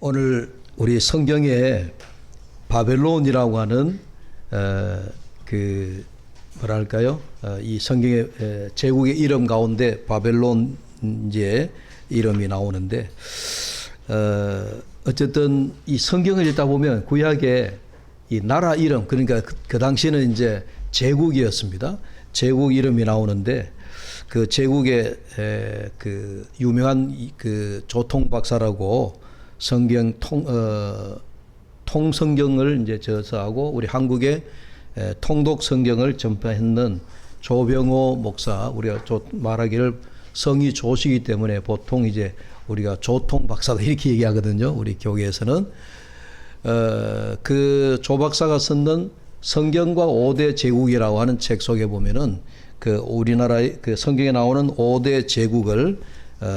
오늘 우리 성경에 바벨론이라고 하는 뭐랄까요? 이 성경의 제국의 이름 가운데 바벨론 이제 이름이 나오는데 어쨌든 이 성경을 읽다 보면 구약의 이 나라 이름, 그러니까 그 당시에는 이제 제국이었습니다. 제국 이름이 나오는데 그 제국의 그 유명한 그 조통 박사라고 성경 통성경을 이제 저서하고 우리 한국의 통독 성경을 전파했는 조병호 목사, 우리가 말하기를 성이 조시기 때문에 보통 이제 우리가 조통 박사다 이렇게 얘기하거든요. 우리 교계에서는 그 조 박사가 썼는 성경과 5대 제국이라고 하는 책 속에 보면은 그 우리나라의 그 성경에 나오는 5대 제국을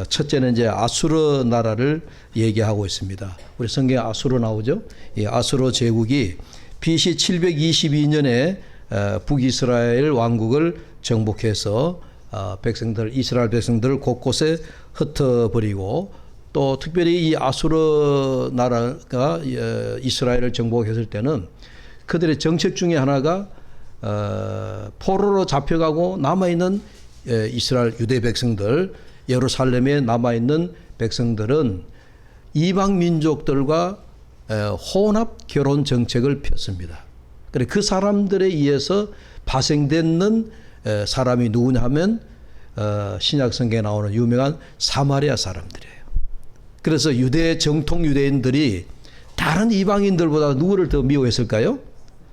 첫째는 이제 아수르 나라를 얘기하고 있습니다. 우리 성경에 아수르 나오죠. 이 아수르 제국이 BC 722년에 북이스라엘 왕국을 정복해서 이스라엘 백성들을 곳곳에 흩어버리고 또 특별히 이 아수르 나라가 이스라엘을 정복했을 때는 그들의 정책 중에 하나가 포로로 잡혀가고 남아있는 이스라엘 유대 백성들, 예루살렘에 남아있는 백성들은 이방 민족들과 혼합 결혼 정책을 폈습니다. 그래 그 사람들에 의해서 파생되는 사람이 누구냐 하면 신약 성경에 나오는 유명한 사마리아 사람들이에요. 그래서 정통 유대인들이 다른 이방인들보다 누구를 더 미워했을까요?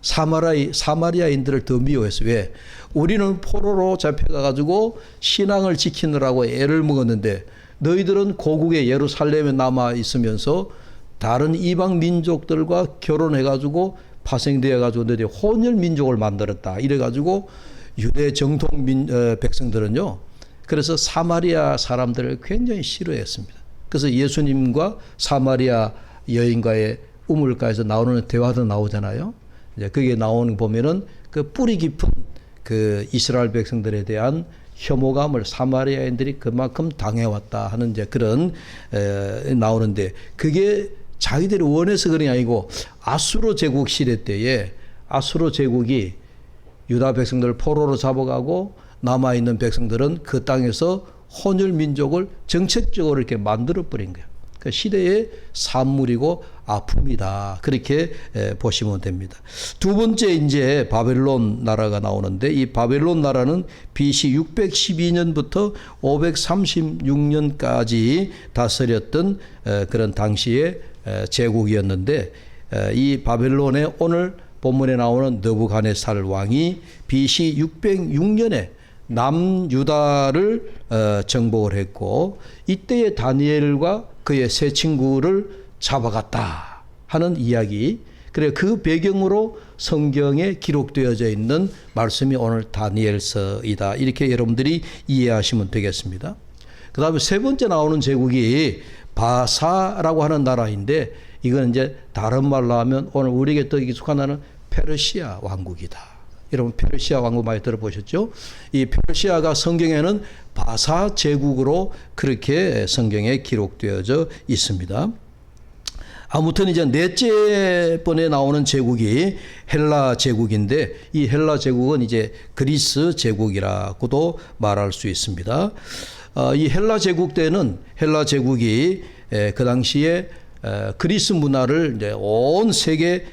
사마리아인들을 더 미워했어요. 왜? 우리는 포로로 잡혀가지고 신앙을 지키느라고 애를 먹었는데 너희들은 고국의 예루살렘에 남아 있으면서 다른 이방 민족들과 결혼해가지고 파생되어가지고 너희들이 혼혈 민족을 만들었다. 이래가지고 유대 정통 백성들은요. 그래서 사마리아 사람들을 굉장히 싫어했습니다. 그래서 예수님과 사마리아 여인과의 우물가에서 나오는 대화도 나오잖아요. 이제 거기에 나오는 보면은 그 뿌리 깊은 그 이스라엘 백성들에 대한 혐오감을 사마리아인들이 그만큼 당해왔다 하는 이제 그런 나오는데 그게 자기들이 원해서 그런 게 아니고 아수르 제국 시대 때에 아수르 제국이 유다 백성들을 포로로 잡아가고 남아있는 백성들은 그 땅에서 혼혈 민족을 정책적으로 이렇게 만들어버린 거예요. 그 시대의 산물이고 아픔이다. 그렇게 보시면 됩니다. 두 번째 이제 바벨론 나라가 나오는데 이 바벨론 나라는 BC 612년부터 536년까지 다스렸던 그런 당시의 제국이었는데 이 바벨론의 오늘 본문에 나오는 느부갓네살 왕이 BC 606년에 남유다를 정복을 했고 이때의 다니엘과 그의 세 친구를 잡아갔다 하는 이야기. 그래 그 배경으로 성경에 기록되어져 있는 말씀이 오늘 다니엘서이다. 이렇게 여러분들이 이해하시면 되겠습니다. 그 다음에 세 번째 나오는 제국이 바사라고 하는 나라인데 이건 이제 다른 말로 하면 오늘 우리에게 더 익숙한 나라는 페르시아 왕국이다. 여러분 페르시아 왕국 많이 들어보셨죠? 이 페르시아가 성경에는 바사 제국으로 그렇게 성경에 기록되어져 있습니다. 아무튼 이제 넷째 번에 나오는 제국이 헬라 제국인데 이 헬라 제국은 이제 그리스 제국이라고도 말할 수 있습니다. 이 헬라 제국 때는 헬라 제국이 그 당시에 그리스 문화를 이제 온 세계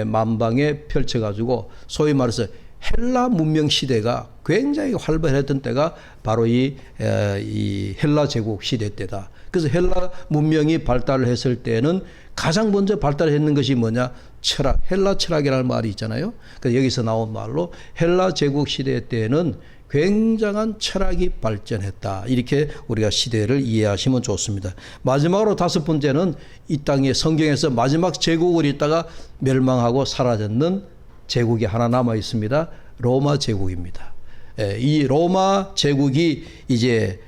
만방에 펼쳐가지고 소위 말해서 헬라 문명 시대가 굉장히 활발했던 때가 바로 이 헬라 제국 시대 때다. 그래서 헬라 문명이 발달을 했을 때는 가장 먼저 발달했는 것이 뭐냐? 철학, 헬라 철학이라는 말이 있잖아요. 그래서 여기서 나온 말로 헬라 제국 시대 때는 굉장한 철학이 발전했다. 이렇게 우리가 시대를 이해하시면 좋습니다. 마지막으로 다섯 번째는 이 땅에 성경에서 마지막 제국을 있다가 멸망하고 사라졌는 제국이 하나 남아 있습니다. 로마 제국입니다. 이 로마 제국이 이제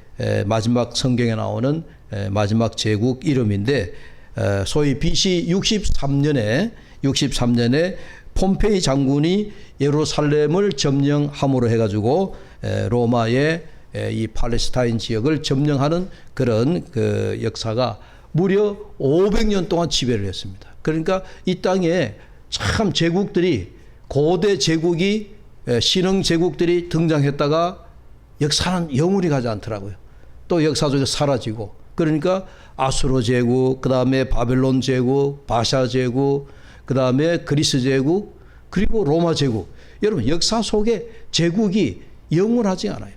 마지막 성경에 나오는 마지막 제국 이름인데 소위 BC 63년에 폼페이 장군이 예루살렘을 점령함으로 해가지고 로마의 이 팔레스타인 지역을 점령하는 그런 그 역사가 무려 500년 동안 지배를 했습니다. 그러니까 이 땅에 참 제국들이 고대 제국이 신흥 제국들이 등장했다가 역사는 영원히 가지 않더라고요. 또 역사 속에 사라지고 그러니까 아수르 제국, 그 다음에 바벨론 제국, 바샤 제국, 그 다음에 그리스 제국, 그리고 로마 제국. 여러분 역사 속에 제국이 영원하지 않아요.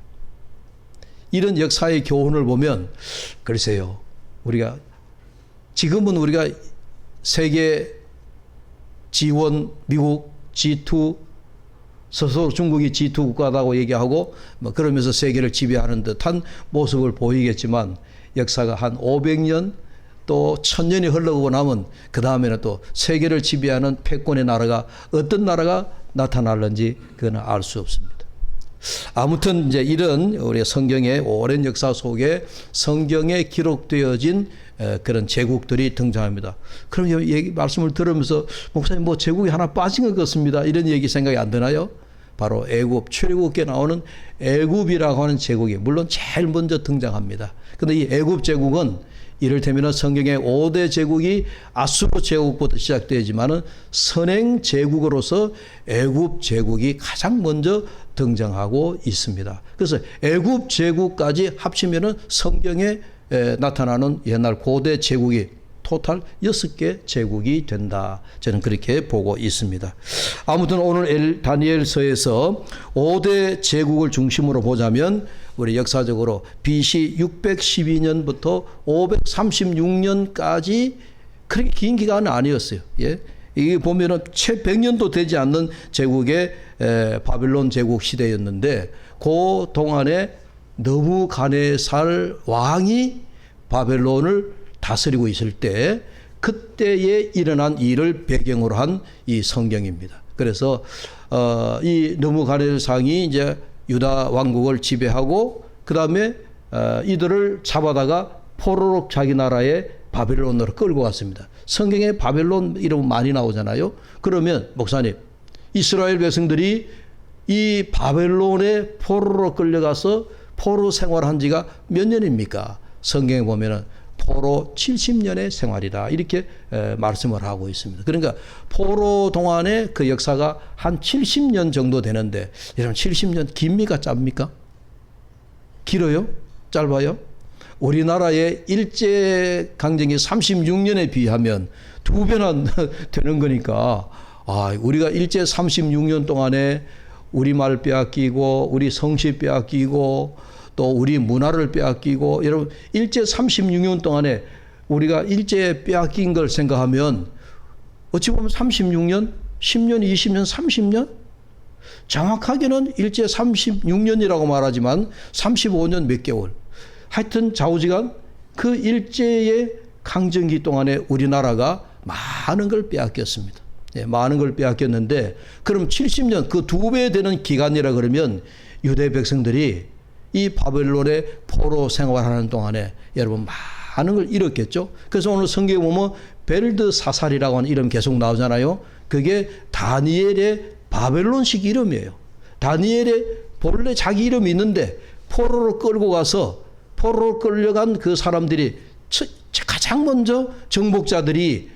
이런 역사의 교훈을 보면 글쎄요. 우리가 지금은 우리가 세계 G1, 미국 G2, 스스로 중국이 G2 국가다고 얘기하고 뭐 그러면서 세계를 지배하는 듯한 모습을 보이겠지만 역사가 한 500년 또 1000년이 흘러가고 나면 그 다음에는 또 세계를 지배하는 패권의 나라가 어떤 나라가 나타날는지 그건 알 수 없습니다. 아무튼 이제 이런 우리 성경의 오랜 역사 속에 성경에 기록되어진 그런 제국들이 등장합니다. 그럼 얘기 말씀을 들으면서 목사님 뭐 제국이 하나 빠진 것 같습니다. 이런 얘기 생각이 안 드나요? 바로 애굽, 출애굽기에 나오는 애굽이라고 하는 제국이 물론 제일 먼저 등장합니다. 그런데 이 애굽 제국은 이를테면 성경의 5대 제국이 아수르 제국부터 시작되지만은 선행 제국으로서 애굽 제국이 가장 먼저 등장하고 있습니다. 그래서 애굽 제국까지 합치면은 성경에 나타나는 옛날 고대 제국이 토탈 6개 제국이 된다. 저는 그렇게 보고 있습니다. 아무튼 오늘 다니엘서에서 5대 제국을 중심으로 보자면 우리 역사적으로 BC 612년부터 536년까지 그렇게 긴 기간은 아니었어요. 예? 이게 보면은 채 100년도 되지 않는 제국의 바벨론 제국 시대였는데 그 동안에 느부갓네살 왕이 바벨론을 다스리고 있을 때 그때에 일어난 일을 배경으로 한 이 성경입니다. 그래서 이 느부갓네살이 이제 유다 왕국을 지배하고 그 다음에 이들을 잡아다가 포로로 자기 나라의 바벨론으로 끌고 갔습니다. 성경에 바벨론 이름 많이 나오잖아요. 그러면 목사님 이스라엘 백성들이 이 바벨론의 포로로 끌려가서 포로 생활한 지가 몇 년입니까? 성경에 보면은 포로 70년의 생활이다 이렇게 말씀을 하고 있습니다. 그러니까 포로 동안의 그 역사가 한 70년 정도 되는데 여러분 70년 깁니까 짧습니까? 길어요? 짧아요? 우리나라의 일제강점기 36년에 비하면 2배나 되는 거니까 우리가 일제 36년 동안에 우리말 빼앗기고 우리 성씨 빼앗기고 또 우리 문화를 빼앗기고 여러분 일제 36년 동안에 우리가 일제 빼앗긴 걸 생각하면 어찌 보면 36년, 10년, 20년, 30년? 정확하게는 일제 36년이라고 말하지만 35년 몇 개월. 하여튼 좌우지간 그 일제의 강점기 동안에 우리나라가 많은 걸 빼앗겼습니다. 예, 많은 걸 빼앗겼는데 그럼 70년 그 2배 되는 기간이라 그러면 유대 백성들이 이 바벨론의 포로 생활하는 동안에 여러분 많은 걸 잃었겠죠. 그래서 오늘 성경에 보면 벨드사살이라고 하는 이름 계속 나오잖아요. 그게 다니엘의 바벨론식 이름이에요. 다니엘의 본래 자기 이름이 있는데 포로로 끌고 가서 포로로 끌려간 그 사람들이 가장 먼저 정복자들이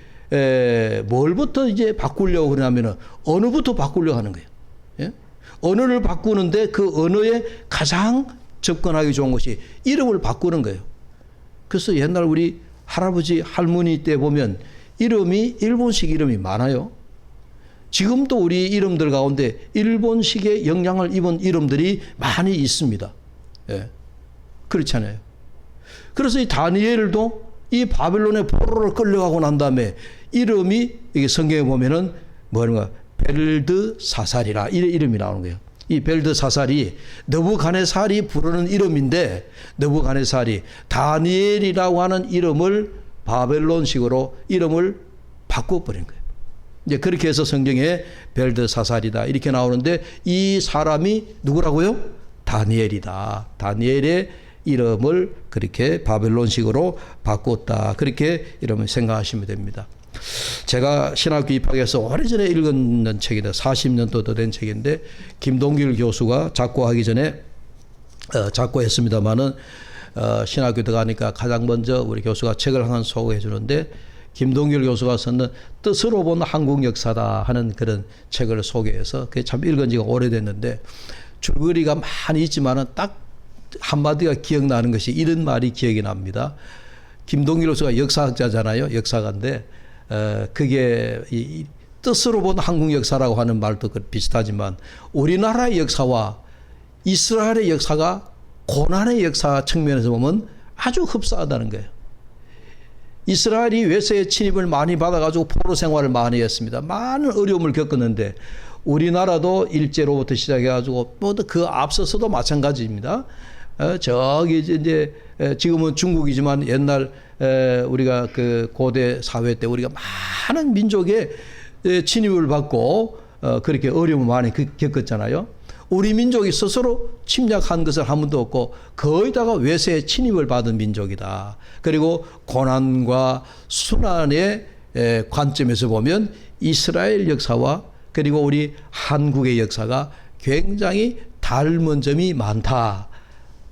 뭘부터 이제 바꾸려고 그러냐면은 언어부터 바꾸려고 하는 거예요. 예? 언어를 바꾸는데 그 언어에 가장 접근하기 좋은 것이 이름을 바꾸는 거예요. 그래서 옛날 우리 할아버지 할머니 때 보면 이름이 일본식 이름이 많아요. 지금도 우리 이름들 가운데 일본식의 영향을 입은 이름들이 많이 있습니다. 예. 그렇잖아요. 그래서 이 다니엘도 이 바벨론의 포로를 끌려가고 난 다음에 이름이 이게 성경에 보면은 뭐인가 벨드사살이라 이름이 나오는 거예요. 이 벨드사살이 느부갓네살이 부르는 이름인데 느부갓네살이 다니엘이라고 하는 이름을 바벨론식으로 이름을 바꿔버린 거예요. 이제 그렇게 해서 성경에 벨드사살이다 이렇게 나오는데 이 사람이 누구라고요? 다니엘이다. 다니엘의 이름을 그렇게 바벨론식으로 바꿨다. 그렇게 이름을 생각하시면 됩니다. 제가 신학교 입학해서 오래전에 읽은 책이다. 40년도 더 된 책인데 김동길 교수가 작고하기 전에 작고했습니다마는 신학교 들어가니까 가장 먼저 우리 교수가 책을 하나 소개해 주는데 김동길 교수가 쓴 뜻으로 본 한국 역사다 하는 그런 책을 소개해서 그게 참 읽은 지가 오래됐는데 줄거리가 많이 있지만은 딱 한마디가 기억나는 것이 이런 말이 기억이 납니다. 김동길 교수가 역사학자잖아요. 역사가인데 그게 이 뜻으로 본 한국 역사라고 하는 말도 비슷하지만 우리나라의 역사와 이스라엘의 역사가 고난의 역사 측면에서 보면 아주 흡사하다는 거예요. 이스라엘이 외세의 침입을 많이 받아가지고 포로 생활을 많이 했습니다. 많은 어려움을 겪었는데 우리나라도 일제로부터 시작해가지고 모두 그 앞서서도 마찬가지입니다. 저기 이제 지금은 중국이지만 옛날 우리가 그 고대 사회 때 우리가 많은 민족의 침입을 받고 그렇게 어려움을 많이 겪었잖아요. 우리 민족이 스스로 침략한 것을 한 번도 없고 거의 다가 외세의 침입을 받은 민족이다. 그리고 고난과 순환의 관점에서 보면 이스라엘 역사와 그리고 우리 한국의 역사가 굉장히 닮은 점이 많다.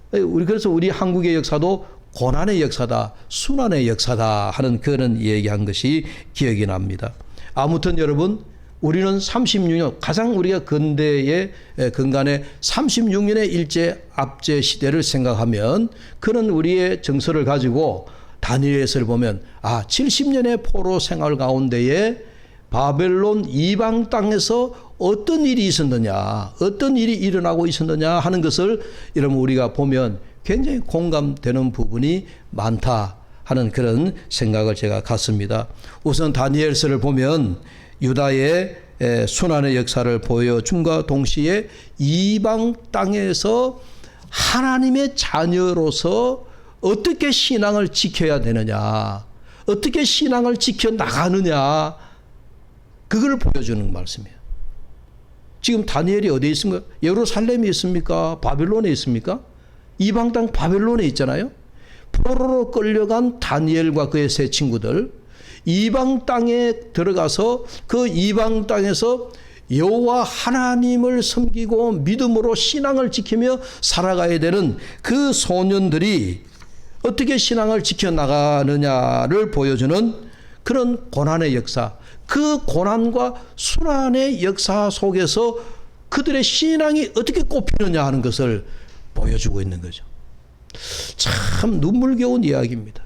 그래서 우리 한국의 역사도 고난의 역사다, 순환의 역사다 하는 그런 얘기한 것이 기억이 납니다. 아무튼 여러분, 우리는 36년, 가장 우리가 근대의 근간에 36년의 일제 압제 시대를 생각하면 그런 우리의 정서를 가지고 다니엘서를 보면 70년의 포로 생활 가운데에 바벨론 이방 땅에서 어떤 일이 있었느냐, 어떤 일이 일어나고 있었느냐 하는 것을 여러분 우리가 보면 굉장히 공감되는 부분이 많다 하는 그런 생각을 제가 갖습니다. 우선 다니엘서를 보면 유다의 순환의 역사를 보여줌과 동시에 이방 땅에서 하나님의 자녀로서 어떻게 신앙을 지켜야 되느냐, 어떻게 신앙을 지켜나가느냐, 그걸 보여주는 말씀이에요. 지금 다니엘이 어디에 있습니까? 예루살렘에 있습니까? 바벨론에 있습니까? 이방 땅 바벨론에 있잖아요. 포로로 끌려간 다니엘과 그의 세 친구들, 이방 땅에 들어가서 그 이방 땅에서 여호와 하나님을 섬기고 믿음으로 신앙을 지키며 살아가야 되는 그 소년들이 어떻게 신앙을 지켜나가느냐를 보여주는 그런 고난의 역사, 그 고난과 순환의 역사 속에서 그들의 신앙이 어떻게 꼽히느냐 하는 것을 보여주고 있는 거죠. 참 눈물겨운 이야기입니다.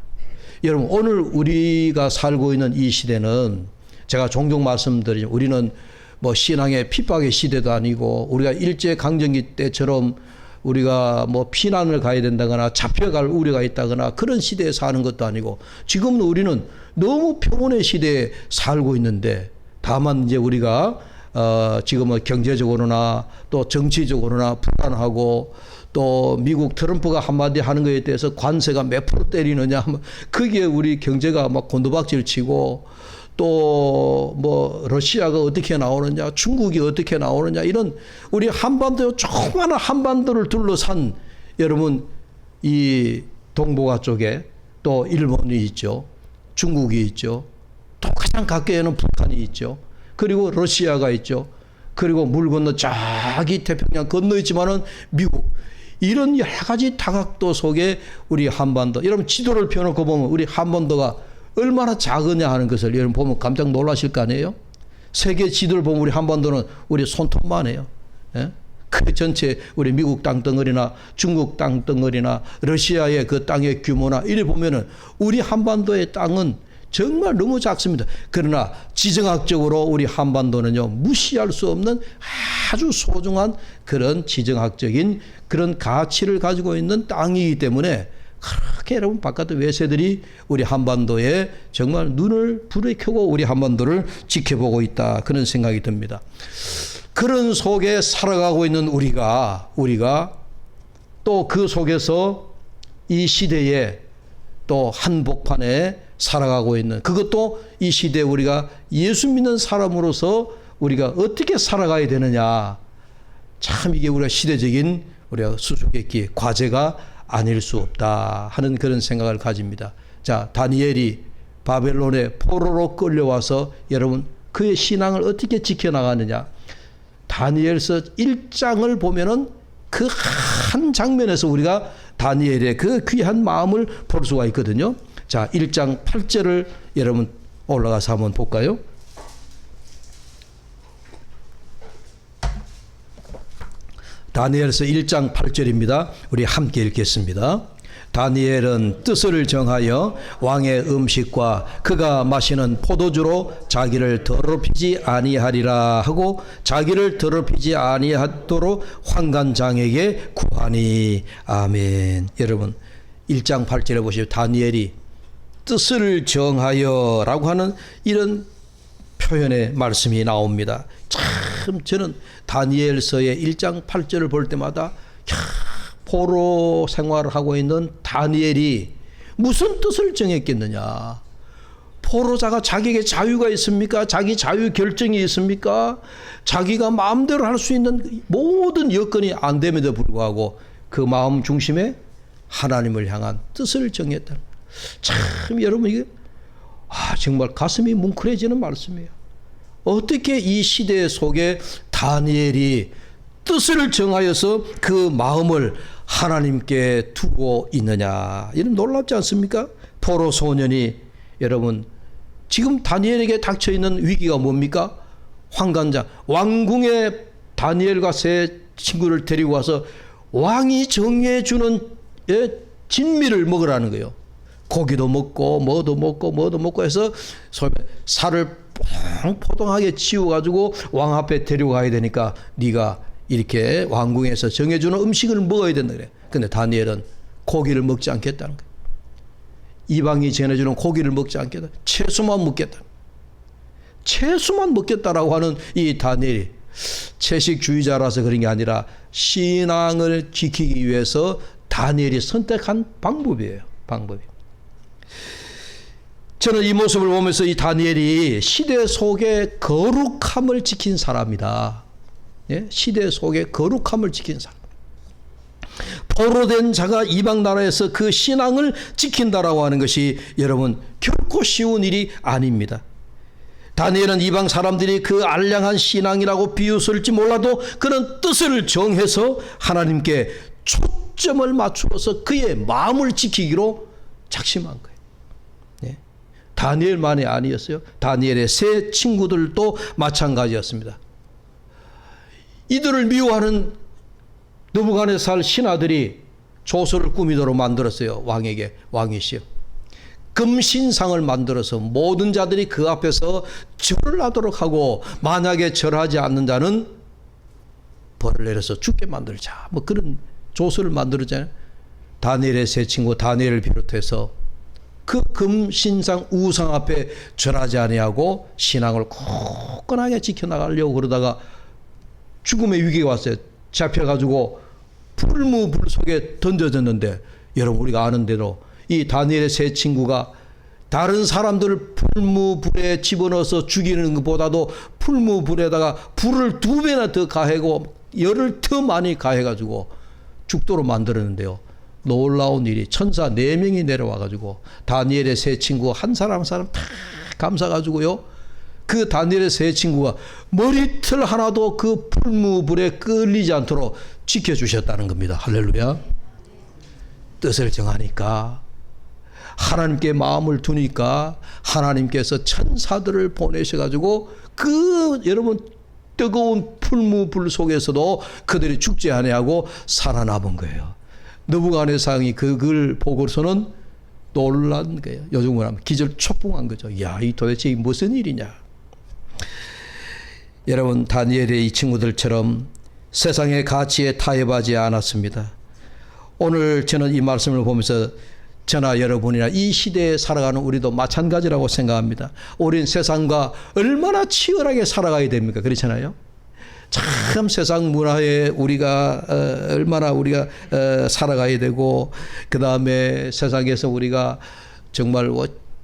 여러분, 오늘 우리가 살고 있는 이 시대는 제가 종종 말씀드리죠. 우리는 뭐 신앙의 핍박의 시대도 아니고 우리가 일제강점기 때처럼 우리가 뭐 피난을 가야 된다거나 잡혀갈 우려가 있다거나 그런 시대에 사는 것도 아니고 지금 우리는 너무 평온의 시대에 살고 있는데 다만 이제 우리가 지금은 경제적으로나 또 정치적으로나 불안하고 또 미국 트럼프가 한마디 하는 것에 대해서 관세가 몇 프로 때리느냐 거기에 우리 경제가 막 곤두박질 치고 또 뭐 러시아가 어떻게 나오느냐 중국이 어떻게 나오느냐 이런 우리 한반도 조그마한 한반도를 둘러싼 여러분 이 동북아 쪽에 또 일본이 있죠. 중국이 있죠. 또 가장 가까이에는 북한이 있죠. 그리고 러시아가 있죠. 그리고 물 건너 저기 태평양 건너 있지만은 미국. 이런 여러 가지 다각도 속에 우리 한반도. 여러분 지도를 펴놓고 보면 우리 한반도가 얼마나 작으냐 하는 것을 여러분 보면 깜짝 놀라실 거 아니에요? 세계 지도를 보면 우리 한반도는 우리 손톱만 해요. 예? 그 전체 우리 미국 땅덩어리나 중국 땅덩어리나 러시아의 그 땅의 규모나 이래 보면은 우리 한반도의 땅은 정말 너무 작습니다. 그러나 지정학적으로 우리 한반도는요 무시할 수 없는 아주 소중한 그런 지정학적인 그런 가치를 가지고 있는 땅이기 때문에 그렇게 여러분 바깥의 외세들이 우리 한반도에 정말 눈을 불을 켜고 우리 한반도를 지켜보고 있다 그런 생각이 듭니다. 그런 속에 살아가고 있는 우리가 또 그 속에서 이 시대에 또 한복판에 살아가고 있는 그것도 이 시대에 우리가 예수 믿는 사람으로서 우리가 어떻게 살아가야 되느냐 참 이게 우리가 시대적인 우리가 수수께끼 과제가 아닐 수 없다 하는 그런 생각을 가집니다. 자, 다니엘이 바벨론에 포로로 끌려와서 여러분 그의 신앙을 어떻게 지켜나가느냐 다니엘서 1장을 보면은 그 한 장면에서 우리가 다니엘의 그 귀한 마음을 볼 수가 있거든요. 자, 1장 8절을 여러분 올라가서 한번 볼까요? 다니엘서 1장 8절입니다. 우리 함께 읽겠습니다. 다니엘은 뜻을 정하여 왕의 음식과 그가 마시는 포도주로 자기를 더럽히지 아니하리라 하고 자기를 더럽히지 아니하도록 환관장에게 구하니. 아멘. 여러분 1장 8절에 보시면 다니엘이 뜻을 정하여 라고 하는 이런 표현의 말씀이 나옵니다. 참 저는 다니엘서의 1장 8절을 볼 때마다 포로 생활을 하고 있는 다니엘이 무슨 뜻을 정했겠느냐. 포로자가 자기에게 자유가 있습니까? 자기 자유 결정이 있습니까? 자기가 마음대로 할 수 있는 모든 여건이 안 됨에도 불구하고 그 마음 중심에 하나님을 향한 뜻을 정했다. 참 여러분 이게 정말 가슴이 뭉클해지는 말씀이에요. 어떻게 이 시대 속에 다니엘이 뜻을 정하여서 그 마음을 하나님께 두고 있느냐. 이런 놀랍지 않습니까? 포로 소년이 여러분 지금 다니엘에게 닥쳐있는 위기가 뭡니까? 환관장 왕궁에 다니엘과 세 친구를 데리고 와서 왕이 정해 주는 진미를 먹으라는 거예요. 고기도 먹고 뭐도 먹고 해서 살을 포동포동하게 치워가지고 왕 앞에 데려가야 되니까 네가 이렇게 왕궁에서 정해주는 음식을 먹어야 된다 그래. 근데 다니엘은 고기를 먹지 않겠다는 거예요. 이방이 전해주는 고기를 먹지 않겠다. 채소만 먹겠다. 채소만 먹겠다라고 하는 이 다니엘이 채식주의자라서 그런 게 아니라 신앙을 지키기 위해서 다니엘이 선택한 방법이에요. 방법이. 저는 이 모습을 보면서 이 다니엘이 시대 속에 거룩함을 지킨 사람이다. 예? 시대 속에 거룩함을 지킨 사람. 포로된 자가 이방 나라에서 그 신앙을 지킨다라고 하는 것이 여러분 결코 쉬운 일이 아닙니다. 다니엘은 이방 사람들이 그 알량한 신앙이라고 비웃을지 몰라도 그런 뜻을 정해서 하나님께 초점을 맞추어서 그의 마음을 지키기로 작심한 거예요. 예? 다니엘만이 아니었어요. 다니엘의 세 친구들도 마찬가지였습니다. 이들을 미워하는 느부갓네살 신하들이 조서를 꾸미도록 만들었어요. 왕에게. 왕이시여. 금신상을 만들어서 모든 자들이 그 앞에서 절을 하도록 하고 만약에 절하지 않는 자는 벌을 내려서 죽게 만들자. 뭐 그런 조서를 만들었잖아요. 다니엘의 세 친구 다니엘을 비롯해서 그 금신상 우상 앞에 절하지 아니하고 신앙을 굳건하게 지켜나가려고 그러다가 죽음의 위기가 왔어요. 잡혀가지고 불무불 속에 던져졌는데 여러분 우리가 아는 대로 이 다니엘의 세 친구가 다른 사람들을 불무불에 집어넣어서 죽이는 것보다도 불무불에다가 불을 2배나 더 가하고 열을 더 많이 가해가지고 죽도록 만들었는데요. 놀라운 일이 천사 4명이 내려와가지고 다니엘의 세 친구 한 사람 한 사람 다 감싸가지고요. 그 다니엘의 세 친구가 머리털 하나도 그 불무불에 끌리지 않도록 지켜주셨다는 겁니다. 할렐루야. 뜻을 정하니까 하나님께 마음을 두니까 하나님께서 천사들을 보내셔가지고 그 여러분 뜨거운 풀무불 속에서도 그들이 죽지 아니하고 살아남은 거예요. 느부갓네살이 그걸 보고서는 놀란 거예요. 요즘 말하면 기절초풍한 거죠. 야, 이 도대체 무슨 일이냐. 여러분 다니엘의 이 친구들처럼 세상의 가치에 타협하지 않았습니다. 오늘 저는 이 말씀을 보면서 저나 여러분이나 이 시대에 살아가는 우리도 마찬가지라고 생각합니다. 우린 세상과 얼마나 치열하게 살아가야 됩니까? 그렇잖아요. 참 세상 문화에 우리가 얼마나 우리가 살아가야 되고 그 다음에 세상에서 우리가 정말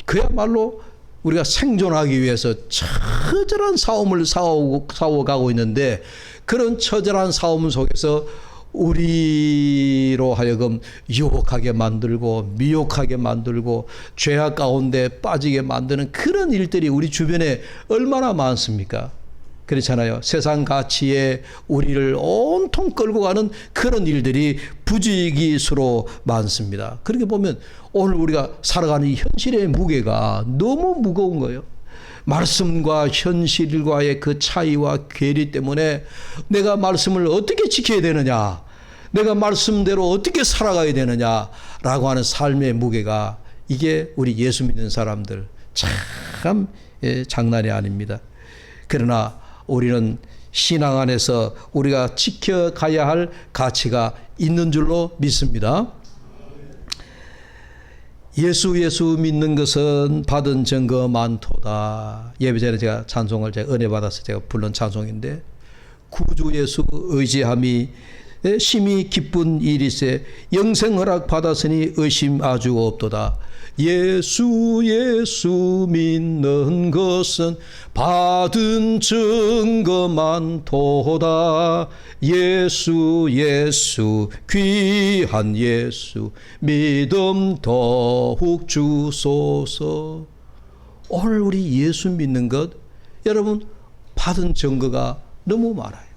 그야말로 우리가 생존하기 위해서 처절한 싸움을 싸워가고 있는데 그런 처절한 싸움 속에서 우리로 하여금 유혹하게 만들고 미혹하게 만들고 죄악 가운데 빠지게 만드는 그런 일들이 우리 주변에 얼마나 많습니까? 그렇잖아요. 세상 가치에 우리를 온통 끌고 가는 그런 일들이 부지기수로 많습니다. 그렇게 보면 오늘 우리가 살아가는 이 현실의 무게가 너무 무거운 거예요. 말씀과 현실과의 그 차이와 괴리 때문에 내가 말씀을 어떻게 지켜야 되느냐, 내가 말씀대로 어떻게 살아가야 되느냐라고 하는 삶의 무게가, 이게 우리 예수 믿는 사람들 참 장난이 아닙니다. 그러나 우리는 신앙 안에서 우리가 지켜가야 할 가치가 있는 줄로 믿습니다. 예수 믿는 것은 받은 증거 많도다. 예배 전에 제가 찬송을 제가 은혜 받아서 제가 부른 찬송인데, 구주 예수 의지함이 심히 기쁜 일이세 영생 허락 받았으니 의심 아주 없도다. 예수 믿는 것은 받은 증거 많도다. 예수 귀한 예수 믿음 더욱 주소서. 오늘 우리 예수 믿는 것, 여러분 받은 증거가 너무 많아요.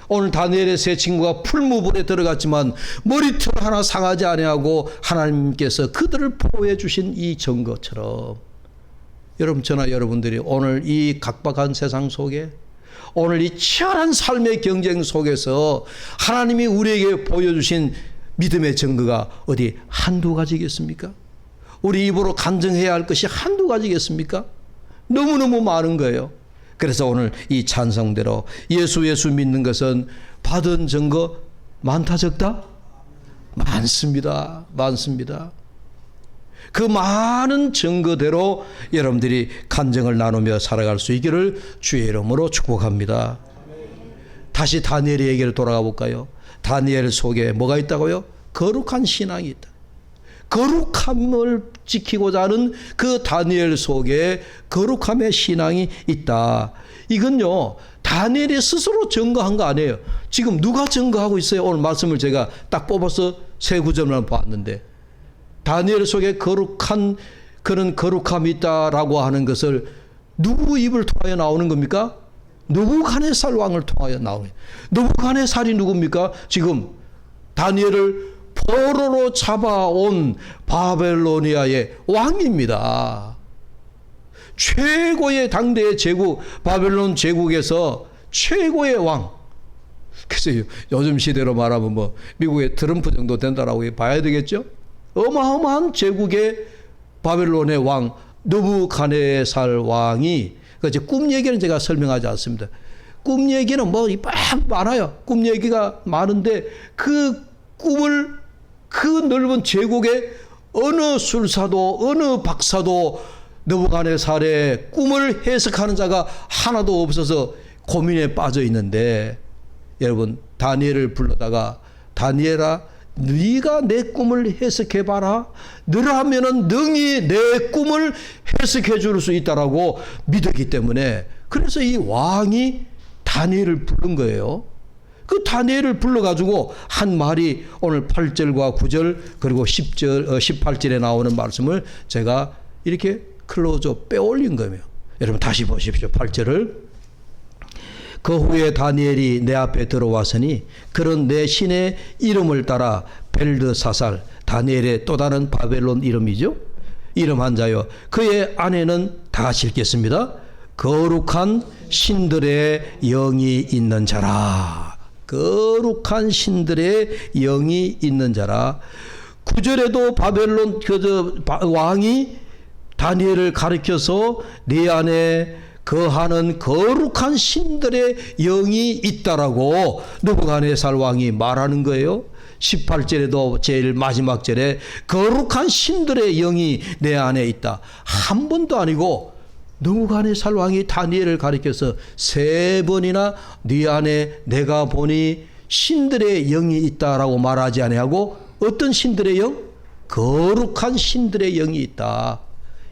오늘 다니엘의 세 친구가 풀무불에 들어갔지만 머리털 하나 상하지 아니하고 하나님께서 그들을 보호해 주신 이 증거처럼, 여러분 저나 여러분들이 오늘 이 각박한 세상 속에, 오늘 이 치열한 삶의 경쟁 속에서 하나님이 우리에게 보여주신 믿음의 증거가 어디 한두 가지겠습니까? 우리 입으로 간증해야 할 것이 한두 가지겠습니까? 너무너무 많은 거예요. 그래서 오늘 이 찬성대로 예수 믿는 것은 받은 증거 많다 적다? 많습니다. 그 많은 증거대로 여러분들이 간증을 나누며 살아갈 수 있기를 주의 이름으로 축복합니다. 다시 다니엘의 얘기를 돌아가 볼까요? 다니엘 속에 뭐가 있다고요? 거룩한 신앙이 있다. 거룩함을 지키고자 하는 그 다니엘 속에 거룩함의 신앙이 있다. 이건요, 다니엘이 스스로 증거한 거 아니에요. 지금 누가 증거하고 있어요? 오늘 말씀을 제가 딱 뽑아서 세 구절만 봤는데, 다니엘 속에 거룩한 그런 거룩함이 있다라고 하는 것을 누구 입을 통하여 나오는 겁니까? 느부갓네살 왕을 통하여 나오는 거예요. 느부갓네살이 누굽니까? 지금 다니엘을 포로로 잡아온 바벨로니아의 왕입니다. 최고의 당대의 제국, 바벨론 제국에서 최고의 왕. 그래서 요즘 시대로 말하면 뭐 미국의 트럼프 정도 된다라고 봐야 되겠죠? 어마어마한 제국의 바벨론의 왕 느부갓네살 왕이, 이제 꿈 얘기는 제가 설명하지 않습니다. 꿈 얘기는 뭐 많아요. 꿈 얘기가 많은데 그 꿈을, 그 넓은 제국의 어느 술사도 어느 박사도 느부갓네살의 꿈을 해석하는 자가 하나도 없어서 고민에 빠져 있는데, 여러분 다니엘을 불러다가 다니엘아 네가 내 꿈을 해석해 봐라. 너라면은 능히 내 꿈을 해석해 줄 수 있다라고 믿었기 때문에, 그래서 이 왕이 다니엘을 부른 거예요. 그 다니엘을 불러가지고 한 말이 오늘 8절과 9절 그리고 10절, 18절에 나오는 말씀을 제가 이렇게 클로즈업 빼올린 거예요. 여러분 다시 보십시오. 8절을. 그 후에 다니엘이 내 앞에 들어왔으니 그런 내 신의 이름을 따라 벨드사살, 다니엘의 또 다른 바벨론 이름이죠. 이름 한 자요. 그의 안에는 다 같이 읽겠습니다. 거룩한 신들의 영이 있는 자라. 거룩한 신들의 영이 있는 자라. 9절에도 바벨론 왕이 다니엘을 가리켜서 네 안에 거하는 거룩한 신들의 영이 있다라고 느부갓네살 왕이 말하는 거예요. 18절에도 제일 마지막 절에 거룩한 신들의 영이 내 안에 있다. 한 번도 아니고 느부갓네살 왕이 다니엘을 가리켜서 3번이나 네 안에 내가 보니 신들의 영이 있다라고 말하지 아니하고, 어떤 신들의 영? 거룩한 신들의 영이 있다.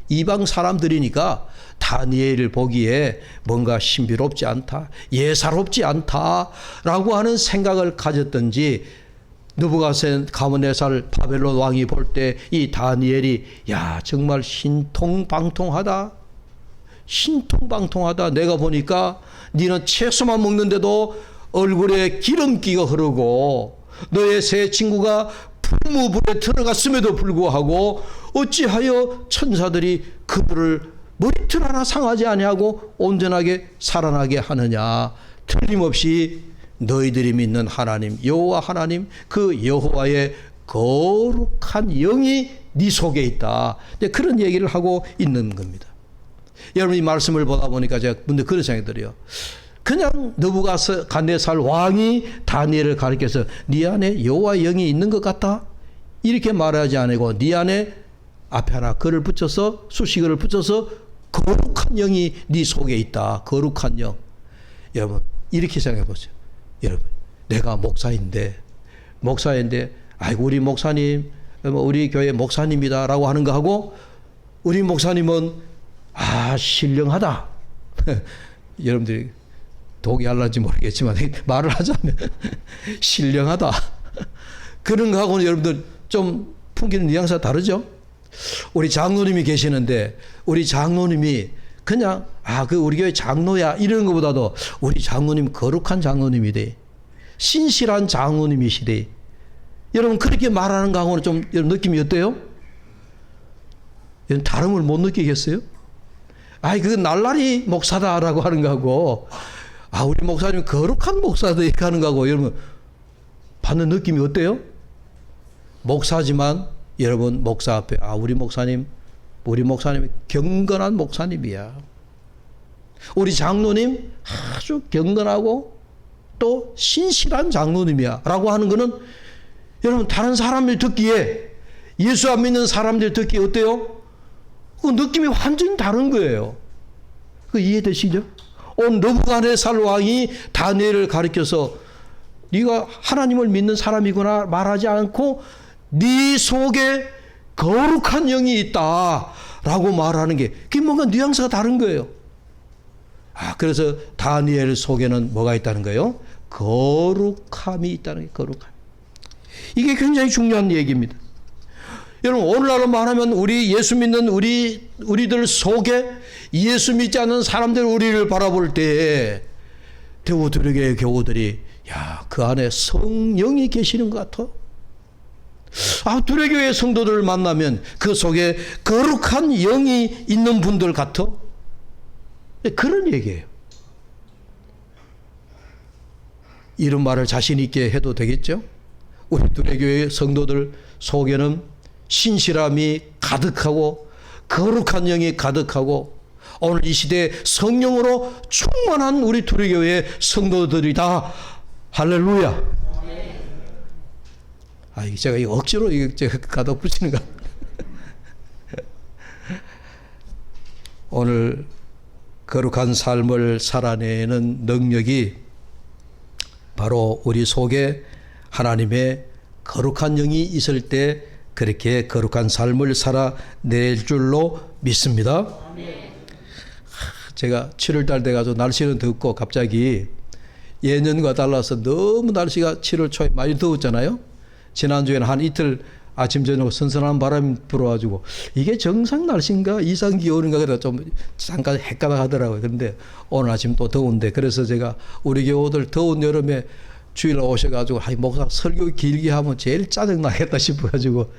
이방 사람들이니까 다니엘을 보기에 뭔가 신비롭지 않다, 예사롭지 않다라고 하는 생각을 가졌던지, 느부갓네살 바벨론 왕이 볼 때 이 다니엘이 야 정말 신통방통하다, 신통방통하다. 내가 보니까 너는 채소만 먹는데도 얼굴에 기름기가 흐르고 너의 새 친구가 풀무불에 들어갔음에도 불구하고 어찌하여 천사들이 그들을 머리털 하나 상하지 아니하고 온전하게 살아나게 하느냐. 틀림없이 너희들이 믿는 하나님 여호와 하나님 그 여호와의 거룩한 영이 네 속에 있다. 그런 얘기를 하고 있는 겁니다. 여러분 이 말씀을 보다 보니까 제가 문득 그런 생각이 들어요. 그냥 느부갓네살 왕이 다니엘을 가리켜서 네 안에 여호와의 영이 있는 것 같다 이렇게 말하지 않고 네 안에 앞에 하나 글을 붙여서 수식어를 붙여서 거룩한 영이 네 속에 있다. 거룩한 영. 여러분 이렇게 생각해 보세요. 여러분 내가 목사인데 아이고 우리 목사님 우리 교회 목사님이다 라고 하는 거 하고 우리 목사님은 신령하다. 여러분들이 동의할런지 모르겠지만 말을 하자면 신령하다. 그런 거하고는 여러분들 좀 풍기는 뉘앙스가 다르죠. 우리 장로님이 계시는데 우리 장로님이 그냥 우리 교회 장로야 이런 것보다도 우리 장로님 거룩한 장로님이래. 신실한 장로님이시래. 여러분 그렇게 말하는 거하고는 좀 여러분 느낌이 어때요? 여러분 다름을 못 느끼겠어요? 그 날라리 목사다라고 하는 거하고 우리 목사님 거룩한 목사다 이렇게 하는 거하고 여러분 받는 느낌이 어때요? 목사지만 여러분 목사 앞에 우리 목사님 경건한 목사님이야. 우리 장로님 아주 경건하고 또 신실한 장로님이야 라고 하는 거는 여러분 다른 사람들 듣기에 예수 안 믿는 사람들 듣기에 어때요? 그 느낌이 완전히 다른 거예요. 그 이해되시죠? 온 느부갓네살 왕이 다니엘을 가리켜서 네가 하나님을 믿는 사람이구나 말하지 않고 네 속에 거룩한 영이 있다라고 말하는 게 그게 뭔가 뉘앙스가 다른 거예요. 그래서 다니엘 속에는 뭐가 있다는 거예요? 거룩함이 있다는 거예요. 거룩함. 이게 굉장히 중요한 얘기입니다. 여러분 오늘날로 말하면 우리 예수 믿는 우리들 속에 예수 믿지 않는 사람들 우리를 바라볼 때에 대우들에게 교우들이 그 안에 성령이 계시는 것 같아. 두레교회 성도들을 만나면 그 속에 거룩한 영이 있는 분들 같아. 그런 얘기예요. 이런 말을 자신 있게 해도 되겠죠? 우리 두레교회 성도들 속에는 신실함이 가득하고 거룩한 영이 가득하고 오늘 이 시대에 성령으로 충만한 우리 두레교회 성도들이다. 할렐루야. 제가 이 억지로 제가 가다 붙이는 거. 오늘 거룩한 삶을 살아내는 능력이 바로 우리 속에 하나님의 거룩한 영이 있을 때 그렇게 거룩한 삶을 살아낼 줄로 믿습니다. 제가 7월달 돼가지고 날씨는 덥고 갑자기 예년과 달라서 너무 날씨가 7월 초에 많이 더웠잖아요. 지난주에는 한 이틀 아침 저녁 선선한 바람이 불어가지고 이게 정상 날씨인가 이상 기온인가 그래서 좀 잠깐 헷갈려 하더라고요. 그런데 오늘 아침 또 더운데 그래서 제가 우리 교우들 더운 여름에 주일날 오셔가지고 목사 설교 길게 하면 제일 짜증나겠다 싶어가지고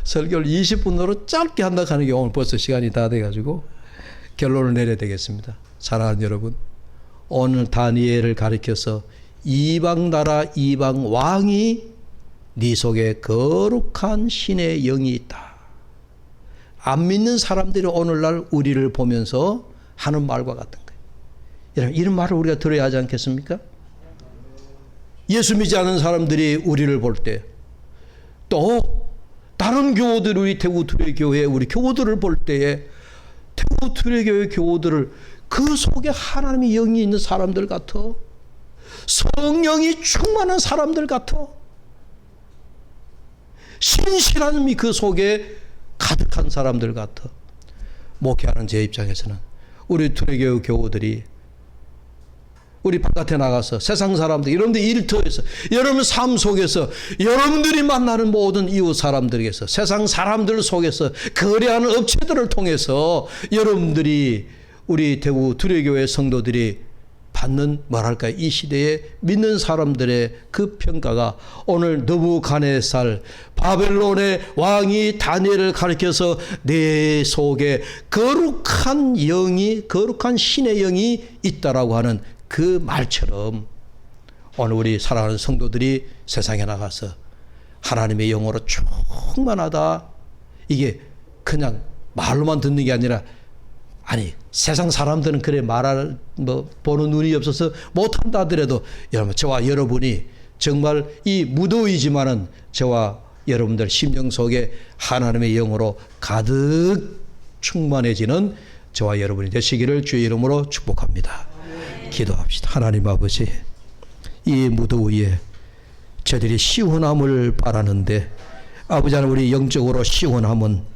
설교를 20분으로 짧게 한다 하는 게 오늘 벌써 시간이 다 돼가지고 결론을 내려야 되겠습니다. 사랑하는 여러분, 오늘 다니엘을 가리켜서 이방 나라 이방 왕이 네 속에 거룩한 신의 영이 있다. 안 믿는 사람들이 오늘날 우리를 보면서 하는 말과 같은 거예요. 여러분 이런 말을 우리가 들어야 하지 않겠습니까? 예수 믿지 않은 사람들이 우리를 볼 때 또 다른 교우들 우리 대구투례교회 우리 교우들을 볼 때에 대구투례교회 교우들을 그 속에 하나님의 영이 있는 사람들 같아. 성령이 충만한 사람들 같아. 신실함이 그 속에 가득한 사람들 같아. 목회하는 제 입장에서는 우리 투례교회 교우들이 우리 바깥에 나가서 세상 사람들, 여러분들 일터에서, 여러분 삶 속에서, 여러분들이 만나는 모든 이웃 사람들에게서, 세상 사람들 속에서, 거래하는 업체들을 통해서 여러분들이 우리 대구 두려교회 성도들이 받는 뭐랄까 이 시대에 믿는 사람들의 그 평가가 오늘 느부갓네살 바벨론의 왕이 다니엘을 가리켜서 내 속에 거룩한 영이, 거룩한 신의 영이 있다라고 하는 그 말처럼 오늘 우리 사랑하는 성도들이 세상에 나가서 하나님의 영으로 충만하다, 이게 그냥 말로만 듣는 게 아니라, 아니 세상 사람들은 그래 말할 보는 눈이 없어서 못한다 하더라도 여러분, 저와 여러분이 정말 이 무더위지만은 저와 여러분들 심령 속에 하나님의 영으로 가득 충만해지는 저와 여러분이 되시기를 주의 이름으로 축복합니다. 기도합시다. 하나님 아버지, 이 무더위에 저들이 시원함을 바라는데, 아버지 하나님, 우리 영적으로 시원함은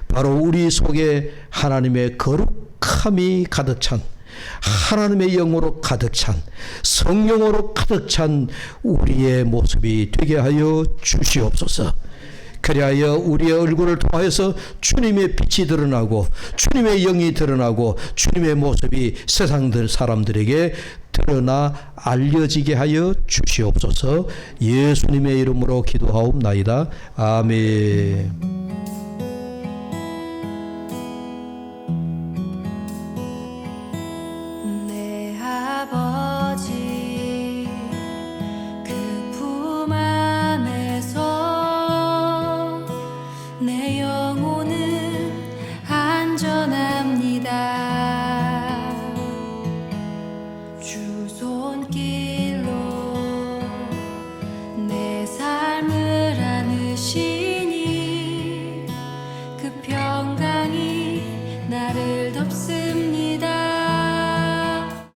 바로 우리 속에 하나님의 거룩함이 가득 찬, 하나님의 영으로 가득 찬, 성령으로 가득 찬 우리의 모습이 되게 하여 주시옵소서. 그리하여 우리의 얼굴을 통하여서 주님의 빛이 드러나고 주님의 영이 드러나고 주님의 모습이 세상들 사람들에게 드러나 알려지게 하여 주시옵소서. 예수님의 이름으로 기도하옵나이다. 아멘. 나를 덮습니다.